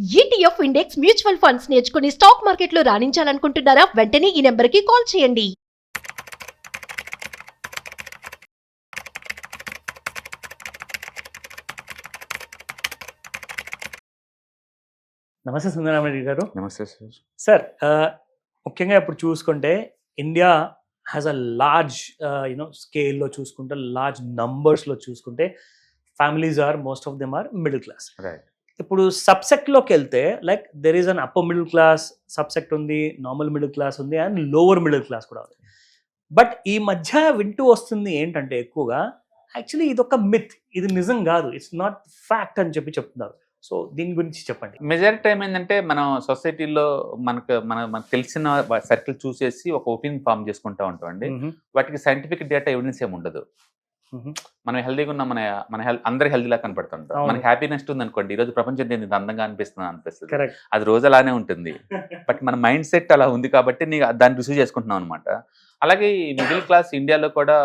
ETF index mutual funds నేర్చుకుని stock మార్కెట్లో రాణించాలనుకుంటున్నారా? వెంటనే ఈ నెంబర్కి కాల్ చేయండి. నమస్తే సుందరరామరెడ్డి గారు. నమస్తే సార్. సార్ ముఖ్యంగా ఇప్పుడు చూసుకుంటే ఇండియా హ్యాస్ అ లార్జ్ స్కేల్లో చూసుకుంటే, లార్జ్ నంబర్స్లో చూసుకుంటే families are most of them are middle class. Right. ఇప్పుడు సబ్సెక్ట్లోకి వెళ్తే like there is an upper middle class subsect ఉంది, నార్మల్ మిడిల్ క్లాస్ ఉంది, అండ్ లోవర్ మిడిల్ క్లాస్ కూడా ఉంది. బట్ ఈ మధ్య వింటూ వస్తుంది ఏంటంటే ఎక్కువగా యాక్చువల్లీ ఇది ఒక మిత్, ఇది నిజం కాదు, ఇట్స్ నాట్ ఫ్యాక్ట్ అని చెప్తున్నారు. సో దీని గురించి చెప్పండి. మెజారిటీ టైం ఏంటంటే మనం సొసైటీలో మనకు తెలిసిన సర్కిల్ చూసేసి ఒక ఒపీనియన్ ఫామ్ చేసుకుంటూ ఉంటామండి. వాటికి సైంటిఫిక్ డేటా ఎవిడెన్స్ ఏమి ఉండదు. మనం హెల్దీగా ఉన్నాం, మన అందరి హెల్దీలా కనపడుతుంటాం. మనకి హ్యాపీనెస్ ఉంది అనుకోండి, ఈరోజు ప్రపంచం నేను ఇంత అందంగా అనిపిస్తుంది, అది రోజు అలానే ఉంటుంది. బట్ మన మైండ్ సెట్ అలా ఉంది కాబట్టి దాన్ని రిసీవ్ చేసుకుంటున్నాం అనమాట. అలాగే ఈ మిడిల్ క్లాస్ ఇండియాలో కూడా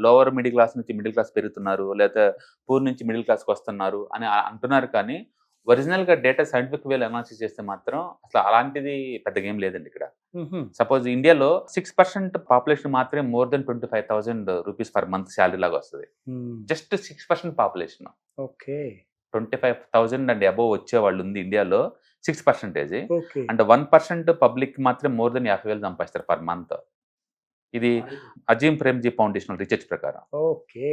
లోవర్ మిడిల్ క్లాస్ నుంచి మిడిల్ క్లాస్ పెరుగుతున్నారు, లేదా పూర్ నుంచి మిడిల్ క్లాస్కి వస్తున్నారు అని అంటున్నారు. కానీ ఒరిజినల్గా డేటా సైంటిఫిక్ వేలో అనాలిసిస్ చేస్తే మాత్రం అసలు అలాంటిది పెద్దగా ఏం లేదండి. ఇక్కడ సపోజ్ ఇండియాలో 6% పాపులేషన్ మాత్రమే more than 25,000 rupees per month salary లాగా వస్తుంది. Just 6% population. Okay. 25,000 and above వచ్చే వాళ్ళు ఉంది ఇండియాలో 6%. అండ్ 1% పబ్లిక్ మాత్రం మోర్ దెన్ 50,000 సంపాదిస్తారు పర్ మంత్. ఇది అజీమ్ ప్రేమ్జీ ఫౌండేషన్ రీసెర్చ్ ప్రకారం.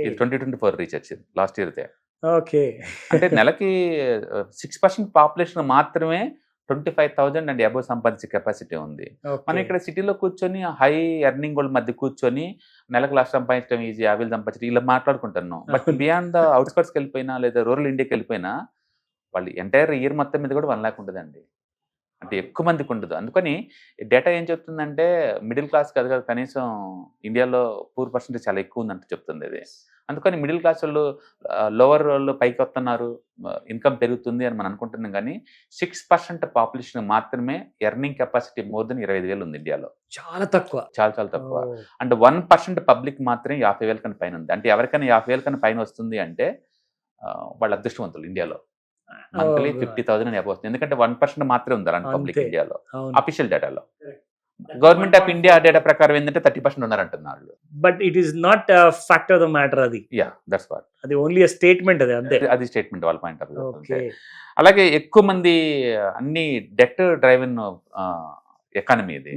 ఇది 2024 రీసెర్చ్ లాస్ట్ ఇయర్. ఓకే. అంటే నెలకి 6% పాపులేషన్ మాత్రమే 25,000 అండ్ అబోవ్ సంపాదించే కెపాసిటీ ఉంది. మనం ఇక్కడ సిటీలో కూర్చొని హై ఎర్నింగ్ వాళ్ళ మధ్య కూర్చొని నెలకు లక్ష సంపాదించడం ఈజీ, 50,000 సంపాదించడం ఇలా మాట్లాడుకుంటున్నాం. బట్ బియాండ్ ద అవుట్స్కర్ట్స్కి వెళ్ళిపోయినా లేదా రూరల్ ఇండియాకి వెళ్ళిపోయినా వాళ్ళు ఎంటైర్ ఇయర్ మొత్తం మీద కూడా 1 lakh ఉంటుందండి. అంటే ఎక్కువ మందికి ఉండదు. అందుకని డేటా ఏం చెప్తుందంటే మిడిల్ క్లాస్ కాదు కదా, కనీసం ఇండియాలో పూర్ పర్సెంటేజ్ చాలా ఎక్కువ ఉందంటే చెప్తుంది ఇది. అందుకని మిడిల్ క్లాస్ వాళ్ళు లోవర్ వాళ్ళు పైకి వస్తున్నారు, ఇన్కమ్ పెరుగుతుంది అని మనం అనుకుంటున్నాం. కానీ 6% పాపులేషన్ మాత్రమే ఎర్నింగ్ కెపాసిటీ మోర్ దెన్ 25,000 ఉంది ఇండియాలో. చాలా తక్కువ, చాలా తక్కువ. అండ్ 1% పబ్లిక్ మాత్రమే 50,000 కన్నా పైన ఉంది. అంటే ఎవరికైనా 50,000 కన్నా పైన వస్తుంది అంటే వాళ్ళు అదృష్టవంతులు ఇండియాలో. మంత్లీ 50,000 అని అబౌవ్ వస్తుంది. ఎందుకంటే 1% మాత్రమే ఉంది అలాంటి పబ్లిక్ ఇండియాలో అఫీషియల్ డేటాలో. గవర్నమెంట్ ఆఫ్ ఇండియా డేటా ప్రకారం ఏంటంటే 30% ఉన్నారంటున్నారు. But it is not fact of the matter. అది దట్స్ వాట్, అది ఓన్లీ స్టేట్మెంట్. అది అంతే, అది స్టేట్మెంట్ వాళ్ళ పాయింట్ ఆఫ్ వ్యూ. అలాగే ఎక్కువ మంది అన్ని డెట్ డ్రైవెన్ ఎకానమీ ఇది.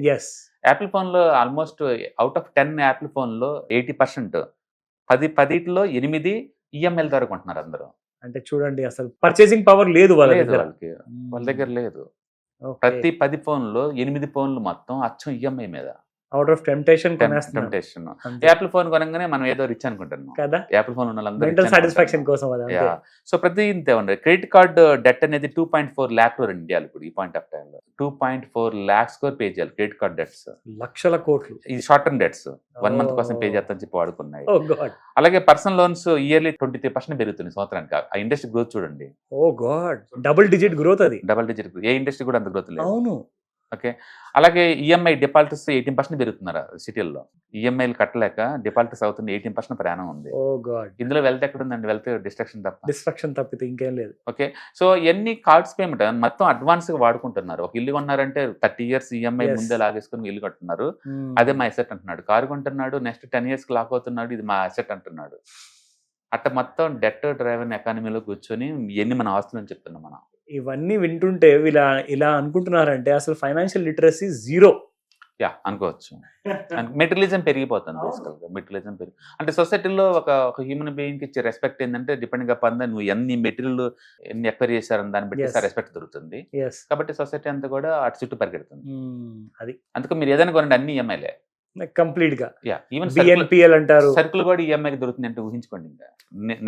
యాపిల్ ఫోన్ లో almost out of 10 Apple phone లో 80% 10 8 ఈఎంఐల ద్వారా కొంటున్నారు అందరూ. అంటే చూడండి, అసలు పర్చేసింగ్ పవర్ లేదు వాళ్ళకి, వాళ్ళ దగ్గర లేదు. ప్రతి 10 ఫోన్లు 8 ఫోన్లు మొత్తం అచ్చం ఈఎంఐ మీద. Out of temptation. Apple phone కొనగానే మనం ఏదో రిచ్ అనుకుంటున్నాం కదా, యాపిల్ ఫోన్ ఉన్న సాటిస్ఫాక్షన్ కోసం. సో ప్రతి ఇంతే ఉండదు. క్రెడిట్ కార్డ్ డెట్ అనేది 2.4 lakh ఇండియాలో ఇప్పుడు ఈ పాయింట్ ఆఫ్ టైం లో 2.4 lakhs పే చేయాలి క్రెడిట్ కార్డ్ డెట్స్. లక్షల కోట్లు. ఇది షార్ట్ టర్మ్ డెట్స్ 1 month కోసం పే చేస్తామని చెప్పి వాడుకున్నాయి. అలాగే పర్సనల్ లోన్స్ ఇయర్లీ 23% పెరుగుతుంది సంవత్సరానికి. ఆ ఇండస్ట్రీ గ్రోత్ చూడండి. ఓ గాడ్, డబుల్ డిజిట్ గ్రోత్. అది డబుల్ డిజిట్. ఏ ఇండస్ట్రీ కూడా అంత గ్రోత్ లేదు. అవును. ఓకే. అలాగే ఈఎంఐ డిఫాల్టర్స్ 18% పెరుగుతున్నారు సిటీల్లో. ఈఎంఐలు కట్టలేక డిఫాల్టర్స్ అవుతుంది. 18% ప్రయాణం ఉంది. ఇందులో వెల్త్ ఎక్కడ ఉందండి? వెల్త్ డిస్ట్రక్షన్ తప్పితే ఇంకేం లేదు. ఓకే. సో ఎన్ని కార్డ్స్ పేమెంట్ మొత్తం అడ్వాన్స్ గా వాడుకుంటున్నారు. ఒక ఇల్లు కొన్నారంటే 30 years ఈఎంఐ ముందే లాగేసుకుని ఇల్లు కట్టున్నారు. అదే మా అసెట్ అంటున్నాడు. కారు కొంటున్నాడు, నెక్స్ట్ 10 years లాక్ అవుతున్నాడు, ఇది మా అసెట్ అంటున్నాడు. అట్ట మొత్తం డెట్ డ్రైవెన్ ఎకానమీలో కూర్చొని ఎన్ని మన ఆస్తులు అని చెప్తున్నాం మనం. ఇవన్నీ వింటుంటే ఇలా అనుకుంటున్నారంటే అసలు ఫైనాన్షియల్ లిటరసీ జీరో అనుకోవచ్చు. మెటీరియలిజం పెరిగిపోతుంది. బేసికల్గా మెటీరియలిజం అంటే సొసైటీలో ఒక హ్యూమన్ బీయింగ్ ఇచ్చే రెస్పెక్ట్ ఏంటంటే డిపెండింగ్ అపాన్ నువ్వు ఎన్ని మెటీరియల్ ఎన్ని ఎక్వైర్ చేశారని దాన్ని బట్టి రెస్పెక్ట్ దొరుకుతుంది. కాబట్టి సొసైటీ అంతా కూడా అటు చుట్టూ పరిగెడుతుంది. అది అందుకు మీరు ఏదైనా కొనండి అన్ని ఈఎంఐలే కంప్లీట్ గా. ఈవెన్ బిఎన్పిఎల్ అంటారు. సరుకులు కూడా ఈఎంఐకి దొరుకుతుంది అంటే ఊహించుకోండి. ఇంకా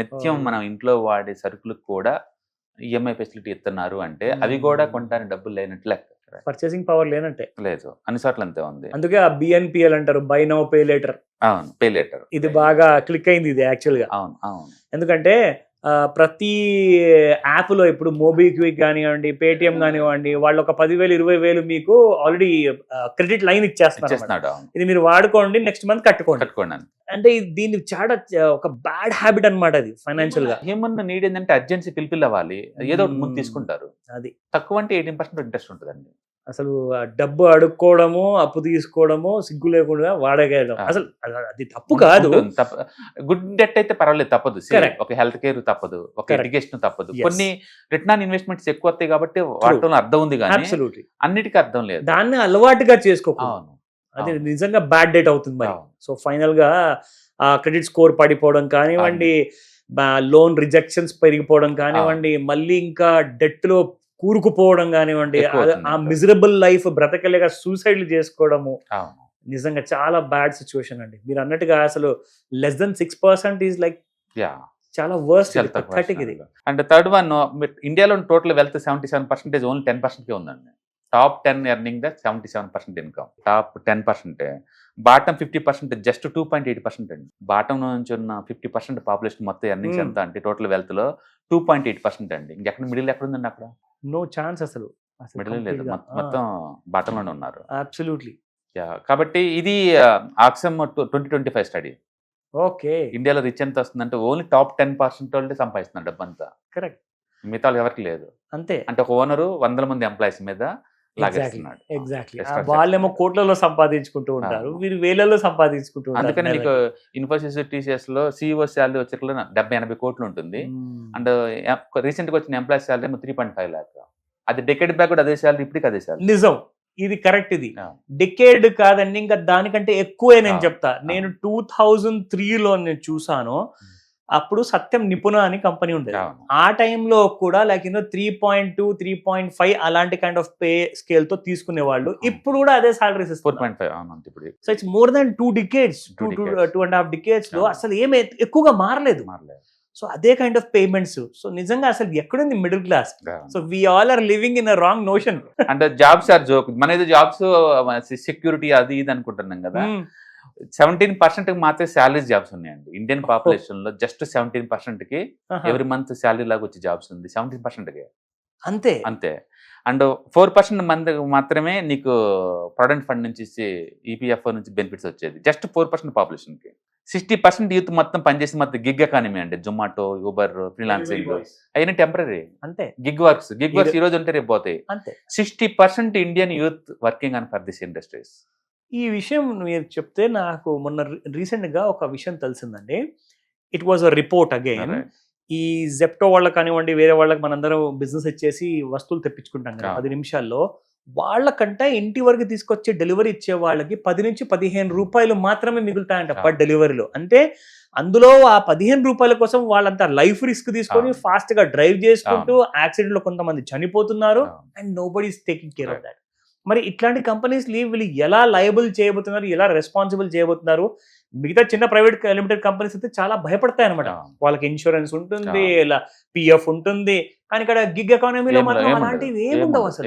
నిత్యం మనం ఇంట్లో వాడే సరుకులకు కూడా ఈఎంఐ ఫెసిలిటీ ఇస్తున్నారు అంటే అవి కూడా కొనడానికి డబ్బులు లేనట్టు లెక్క. పర్చేసింగ్ పవర్ లేనట్టే లేదు, అన్ని చోట్ల అంతే ఉంది. అందుకే ఆ బిఎన్పిఎల్ అంటారు, బై నౌ పే లేటర్. అవును, పే లేటర్. ఇది బాగా క్లిక్ అయింది ఇది యాక్చువల్ గా. అవును. ఎందుకంటే ప్రతి యాప్లో ఇప్పుడు మోబిక్విక్ కానివ్వండి, పేటిఎం కానివ్వండి, వాళ్ళు ఒక 10,000 20,000 మీకు ఆల్రెడీ క్రెడిట్ లైన్ ఇచ్చేస్తున్నారు. ఇచ్చేస్తున్నాడు. ఇది మీరు వాడుకోండి, నెక్స్ట్ మంత్ కట్టుకోండి. కట్టుకోండి. అంటే దీన్ని చాలా ఒక బ్యాడ్ హ్యాబిట్ అన్నమాట అది ఫైనాన్షియల్ గా. హ్యూమన్ నీడ్ ఏంటంటే అర్జెన్సీ పిలిపిల్ అవ్వాలి, ఏదో ఒకటి ముందు తీసుకుంటారు. అది తక్కువ అంటే 18% ఇంట్రెస్ట్ ఉంటుందండి. అసలు ఆ డబ్బు అడుక్కోవడము, అప్పు తీసుకోవడము, సిగ్గు లేకుండా వాడగలడం అసలు అది తప్పు కాదు. గుడ్ డెట్ అయితే పర్వాలేదు, తప్పదు. Correct. ఒక హెల్త్ కేర్ తప్పదు, ఒక Correct. ఎడ్యుకేషన్ తప్పదు. Yes. కొన్ని రిటర్న్ ఆన్ ఇన్వెస్ట్మెంట్స్ ఎక్కువ వస్తాయి కాబట్టి వాటిలో అర్థం ఉంది, కానీ అబ్సల్యూట్లీ అన్నిటికీ అర్థం లేదు. దాన్ని అలవాటుగా చేసుకోకూడదు. అవును, అది అవును. నిజంగా బ్యాడ్ డేట్ అవుతుంది మరి. అవును. సో ఫైనల్ గా ఆ క్రెడిట్ స్కోర్ పడిపోవడం కానివ్వండి, లోన్ రిజెక్షన్స్ పెరిగిపోవడం కానివ్వండి, మళ్ళీ ఇంకా డెట్ లో కూరుకుపోవడం కానివ్వండి, ఎక్కువ అవుతుంది ఆ ఇంకా. మిజరబుల్ లైఫ్ బ్రతకలేక సూసైడ్లు చేసుకోవడము, అవును. నిజంగా చాలా బ్యాడ్ సిచ్యువేషన్ అండి. మీరు అన్నట్టుగా అసలు less than 6% is like yeah, చాలా వర్స్ట్, చాలా తక్కువ పథెటిక్ ఇది. అండ్ థర్డ్ వన్, ఇండియాలో టోటల్ వెల్త్ 77%, ఓన్లీ 10% ఉందండి. Top 10 earning the 77% income, top 10%. Bottom 50% just 2.8% అండి. బాటమ్ నుంచి ఉన్న 50% పాపులేషన్ మొత్తం ఎర్నింగ్స్ ఎంత అంటే టోటల్ వెల్త్ లో 2.8% అండి. ఇంకెక్కడ మిడిల్ ఎక్కడ ఉందండి? అక్కడ నో ఛాన్స్ అసలు మిడిల్ లేదు, మొత్తం బాటమ్ లోనే ఉన్నారు. అబ్సల్యూట్లీ. కాబట్టి ఇది ఆక్సమ్ 2025 స్టడీ. ఓకే, ఇండియాలో రిచ్ ఎంత వస్తుందంటే ఓన్లీ టాప్ 10% వాళ్ళే సంపాదిస్తున్నారు డబ్బు అంతా. కరెక్ట్. మిగతా వాళ్ళు ఎవరికి లేదు. అంతే. అంటే ఒక ఓనరు 100 మంది ఎంప్లాయీస్ మీద లాగేస్తున్నాడు. ఎగ్జాక్ట్లీ. Extra వాళ్ళేమో కోట్లలో సంపాదించుకుంటూ ఉంటారు, వీరు వేలలో సంపాదించుకుంటూ ఉంటారు. అందుకని నీకు ఇన్ఫోసిస్, టీసీఎస్ లో సిఇఓ శాలరీ వచ్చే 70-80 కోట్లు ఉంటుంది. అండ్ రీసెంట్ గా వచ్చిన ఎంప్లాయీ శాలరీ 3.5 lakh. అది డెకేడ్ బ్యాక్ కూడా అదే శాలరీ, ఇప్పటికి అదే శాలరీ. నిజం, ఇది కరెక్ట్. ఇది డికేడ్ కాదండి, ఇంకా దానికంటే ఎక్కువే నేను చెప్తా. నేను 2003లో నేను చూసాను. అప్పుడు సత్యం నిపుణ అని కంపెనీ ఉండేది. ఆ టైంలో కూడా లైక్ 3.2, 3.5 అలాంటి కైండ్ ఆఫ్ పే స్కేల్ తో తీసుకునేవాళ్ళు. ఇప్పుడు కూడా అదే సాలరీస్ ఇస్తారు. 4.5. ఇప్పుడు so it's more than 2 decades, 2.5 decades లో అసలు ఏమి ఎక్కువగా మారలేదు. సో అదే కైండ్ ఆఫ్ పేమెంట్స్. సో నిజంగా అసలు ఎక్కడుంది middle class? So we all are living in a wrong notion. అంటే జాబ్స్ ఆర్ జోక్. మన ఏదో జాబ్స్ సెక్యూరిటీ అది ఇది అనుకుంటున్నాం కదా. 17% మాత్రమే శాలరీ జాబ్స్ ఉన్నాయండి ఇండియన్ పాపులేషన్ లో. జస్ట్ 17% కి ఎవ్రీ మంత్ శాలరీ లాగా వచ్చే జాబ్స్ ఉంది. 17% అంతే అంతే. అండ్ 4% మంది మాత్రమే నీకు ప్రావిడెంట్ ఫండ్ నుంచి ఈపీఎఫ్ఓ నుంచి బెనిఫిట్స్ వచ్చేది. జస్ట్ 4% పాపులేషన్ కి. 60% యూత్ మొత్తం పనిచేసి మొత్తం గిగ్ ఎకానమీ అండి. జొమాటో, యూబర్, ఫ్రీలాన్సింగ్ అయినా టెంపరీ. అంతే. గిగ్ వర్క్స్ ఈ రోజు ఉంటే రేపు పోతాయి. అంతే. 60% Indian youth working on for this industries. ఈ విషయం మీరు చెప్తే నాకు మొన్న రీసెంట్ గా ఒక విషయం తెలిసిందండి. It was a report again. ఈ జెప్టో వాళ్ళకి కానివ్వండి, వేరే వాళ్ళకి మనందరం బిజినెస్ ఇచ్చేసి వస్తువులు తెప్పించుకుంటాం కదా 10 నిమిషాల్లో. వాళ్ళకంటే ఇంటి వరకు తీసుకొచ్చి డెలివరీ ఇచ్చే వాళ్ళకి 10 నుంచి 15 రూపాయలు మాత్రమే మిగులుతాయంట పర్ డెలివరీలో. అంటే అందులో ఆ 15 రూపాయల కోసం వాళ్ళంతా లైఫ్ రిస్క్ తీసుకొని ఫాస్ట్ గా డ్రైవ్ చేసుకుంటూ యాక్సిడెంట్ లో కొంతమంది చనిపోతున్నారు. And nobody is taking care of that. మరి ఇట్లాంటి కంపెనీస్ వీళ్ళు ఎలా లయబుల్ చేయబోతున్నారు, ఎలా రెస్పాన్సిబుల్ చేయబోతున్నారు? మిగతా చిన్న ప్రైవేట్ లిమిటెడ్ కంపెనీస్ అయితే చాలా భయపడతాయి అనమాట. వాళ్ళకి ఇన్సూరెన్స్ ఉంటుంది, ఇలా పిఎఫ్ ఉంటుంది. కానీ ఇక్కడ గిగ్ ఎకానమీలో మాత్రం అలాంటివి ఏముండవు అసలు.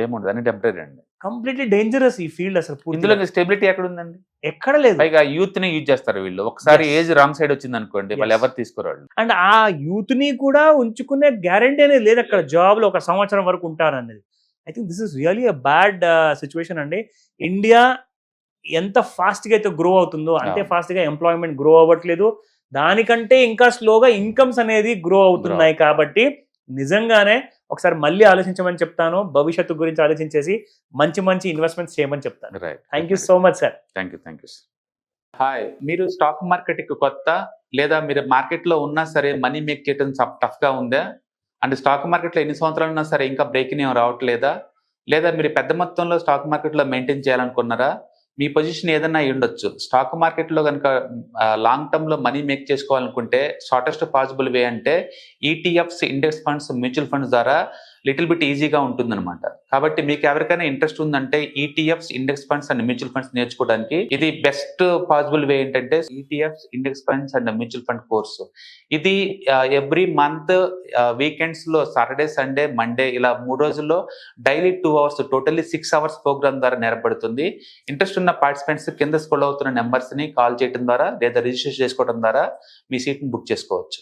కంప్లీట్లీ డేంజరస్ ఈ ఫీల్డ్ అసలు. ఇందులో స్టెబిలిటీ ఎక్కడ ఉందండి? ఎక్కడ లేదు. పైగా యూత్ ని యూజ్ చేస్తారు వీళ్ళు. ఒకసారి ఏజ్ రాంగ్ సైడ్ వచ్చింది అనుకోండి, వాళ్ళు ఎవరు తీసుకోరాళ్ళు. అండ్ ఆ యూత్ ని కూడా ఉంచుకునే గ్యారంటీ అనేది లేదు అక్కడ. జాబ్ లో 1 సంవత్సరం వరకు ఉంటారనేది. I think this is really a bad situation అండి. ఇండియా ఎంత ఫాస్ట్ గా అయితే గ్రో అవుతుందో అంతే ఫాస్ట్ గా ఎంప్లాయ్మెంట్ గ్రో అవ్వట్లేదు. దానికంటే ఇంకా స్లోగా ఇన్కమ్స్ అనేది గ్రో అవుతున్నాయి. కాబట్టి నిజంగానే ఒకసారి మళ్ళీ ఆలోచించమని చెప్తాను. భవిష్యత్తు గురించి ఆలోచించేసి మంచి మంచి ఇన్వెస్ట్మెంట్స్ చేయమని చెప్తాను. Thank you so much sir. Thank you. Hi, మీరు స్టాక్ మార్కెట్ కి కొత్త, లేదా మీరు మార్కెట్ లో ఉన్నా సరే మనీ మేక్ చేయడం టఫ్ గా ఉందా? అండ్ స్టాక్ మార్కెట్లో ఎన్ని సంవత్సరాలు ఉన్నా సరే ఇంకా బ్రేక్ ఏం రావట్లేదా? లేదా మీరు పెద్ద మొత్తంలో స్టాక్ మార్కెట్లో మెయింటైన్ చేయాలనుకున్నారా? మీ పొజిషన్ ఏదన్నా అయి ఉండొచ్చు. స్టాక్ మార్కెట్లో కనుక లాంగ్ టర్మ్ లో మనీ మేక్ చేసుకోవాలనుకుంటే షార్టెస్ట్ పాసిబుల్ వే అంటే ETFs, index funds, mutual funds ద్వారా లిటిల్ బిట్ ఈజీగా ఉంటుందన్నమాట. కాబట్టి మీకు ఎవరికైనా ఇంట్రెస్ట్ ఉందంటే ETFs, index funds and mutual funds నేర్చుకోవడానికి ఇది బెస్ట్ పాసిబుల్ వే ఏంటంటే ETFs, index funds and mutual fund course. ఇది ఎవ్రీ మంత్ వీకెండ్స్ లో సాటర్డే, సండే, మండే ఇలా 3 రోజుల్లో daily 2 hours, totally 6 hours programme ద్వారా నేర్పడుతుంది. ఇంట్రెస్ట్ ఉన్న పార్టిసిపెంట్స్ కింద స్క్రోల్ అవుతున్న నెంబర్స్ ని కాల్ చేయడం ద్వారా లేదా రిజిస్టర్ చేసుకోవడం ద్వారా మీ సీట్ ని బుక్ చేసుకోవచ్చు.